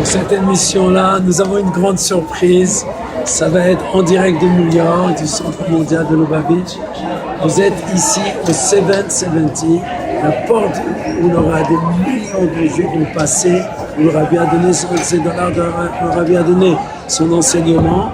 cette émission-là, nous avons une grande surprise. Ça va être en direct de New York, du Centre mondial de Lubavitch. Vous êtes ici au 770, la porte où il y aura des millions de jours vont passer, où le Rabbi a donné ses dollars, le Rabbi a donné son enseignement.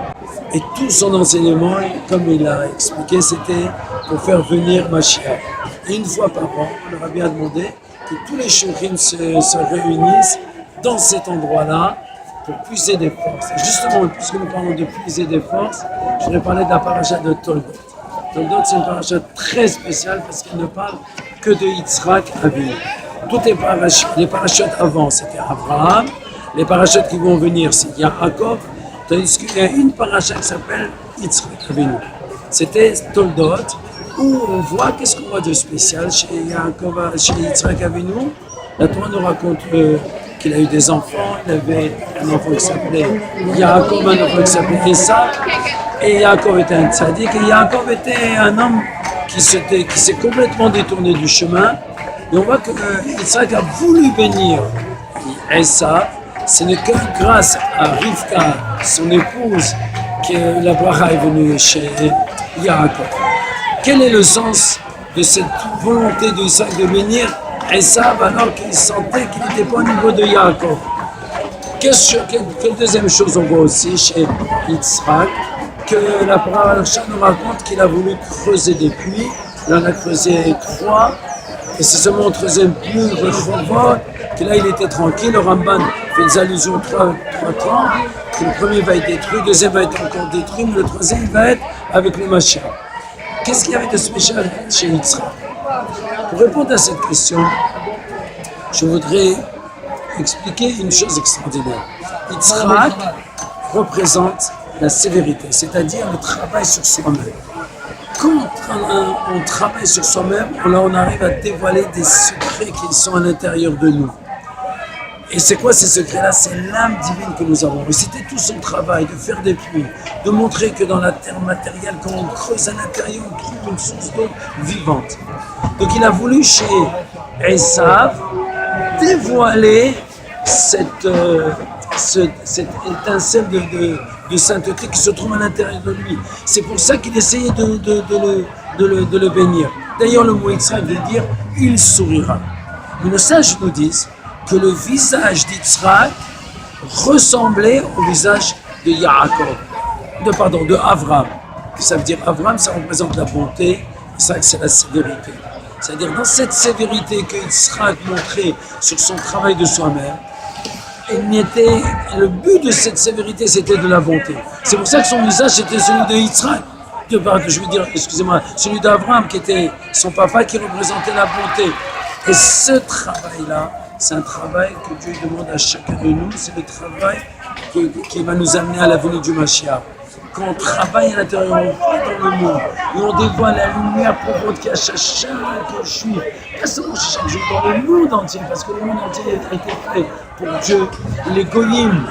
Et tout son enseignement, comme il a expliqué, c'était pour faire venir Mashiach. Et une fois par an, le Rabbi a demandé que tous les shouchim se réunissent dans cet endroit-là pour puiser des forces. Et justement, puisque nous parlons de puiser des forces, je voudrais parler de la paracha de Toldot. Toldot, c'est une paracha très spéciale parce qu'elle ne parle que de Yitzhak Avinu. Toutes les parachutes avant, c'était Abraham. Les parachutes qui vont venir, c'est Yaakov. Tandis qu'il y a une paracha qui s'appelle Yitzhak Avinu. C'était Toldot, où on voit, qu'est-ce qu'on voit de spécial chez Yitzhak Avinu. La Torah nous raconte qu'il a eu des enfants. Il avait un enfant qui s'appelait Yaakov, un enfant qui s'appelait Esav. Et Yaakov était un tzaddik. Et Yaakov était un homme qui s'est complètement détourné du chemin. Et on voit que Yitzhak a voulu bénir Esav. Ce n'est que grâce à Rivka, son épouse, que la bracha est venue chez Yaakov. Quel est le sens de cette volonté de Yitzhak de bénir Esav alors qu'il sentait qu'il n'était pas au niveau de Yaakov? Quelle deuxième chose on voit aussi chez Yitzhak? Que la paracha nous raconte qu'il a voulu creuser des puits. Il en a creusé 3. Et c'est seulement au troisième puits, Rehovot, que là il était tranquille. Le Ramban fait des allusions 3 temps, que le premier va être détruit, le deuxième va être encore détruit, mais le troisième va être avec le Mashiach. Qu'est-ce qu'il y avait de spécial chez Yitzhak? Pour répondre à cette question, je voudrais expliquer une chose extraordinaire. Yitzhak représente la sévérité, c'est-à-dire le travail sur soi-même. Quand on travaille sur soi-même, là on arrive à dévoiler des secrets qui sont à l'intérieur de nous. Et c'est quoi ces secrets-là? C'est l'âme divine que nous avons. Et c'était tout son travail de faire des puits, de montrer que dans la terre matérielle, quand on creuse à l'intérieur, on trouve une source d'eau vivante. Donc il a voulu chez Esav dévoiler cette étincelle de sainteté qui se trouve à l'intérieur de lui. C'est pour ça qu'il essayait de le bénir. D'ailleurs, le mot Yitzhak veut dire « il sourira ». Mais nos sages nous disent que le visage d'Yitzhak ressemblait au visage de Yaakov, de Avram. Ça veut dire Avram, ça représente la bonté, Yitzhak, c'est la sévérité. C'est-à-dire dans cette sévérité que Yitzhak montrait sur son travail de soi-même, le but de cette sévérité, c'était de la bonté. C'est pour ça que son visage était celui de Yitzhak. Celui d'Abraham, qui était son papa, qui représentait la bonté. Et ce travail-là, c'est un travail que Dieu demande à chacun de nous. C'est le travail qui va nous amener à la venue du Mashiach. Quand on travaille à l'intérieur, on va dans le monde et on dévoile la lumière profonde qu'il y a chez chaque juif, pas seulement chez chaque juif, dans le monde entier, parce que le monde entier a été fait pour Dieu. Les goyim,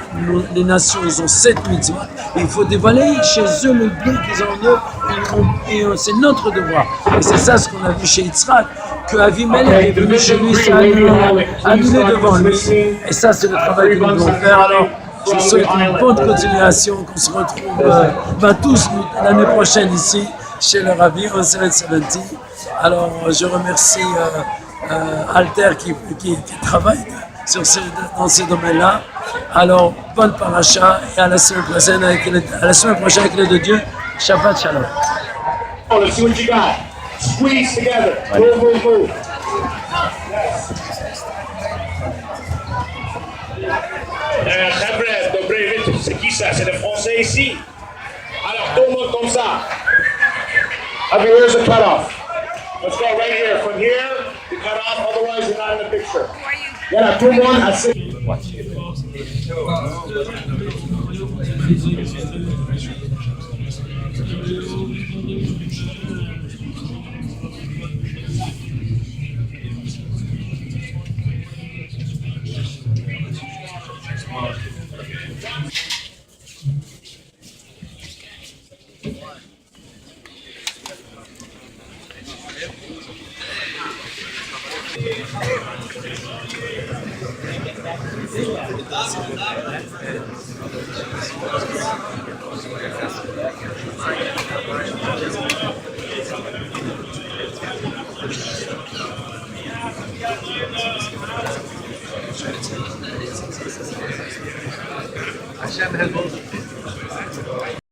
les nations, ils ont 7 mitzvot, et il faut dévoiler chez eux le bien qu'ils ont en eux, et c'est notre devoir. Et c'est ça ce qu'on a vu chez Yitzhak, que Avimelech est venu chez lui, s'est annulé devant lui, et ça c'est le travail que nous devons faire. Alors, je vous souhaite une bonne continuation, qu'on se retrouve tous l'année prochaine ici, chez le Rabbi, au 770. Alors, je remercie Alter qui travaille dans ces domaines-là. Alors, bonne paracha et à la semaine prochaine avec l'aide de Dieu. Shabbat Shalom. Let's see what you got. Squeeze together. Move, move, move. C'est qui ça? C'est le français ici? Alors, tout le monde comme ça. Up here, here's a cutoff. Let's go right here. From here, you cut off, otherwise you're not in the picture. Yeah, tout le monde à 6. عشان هالموضوع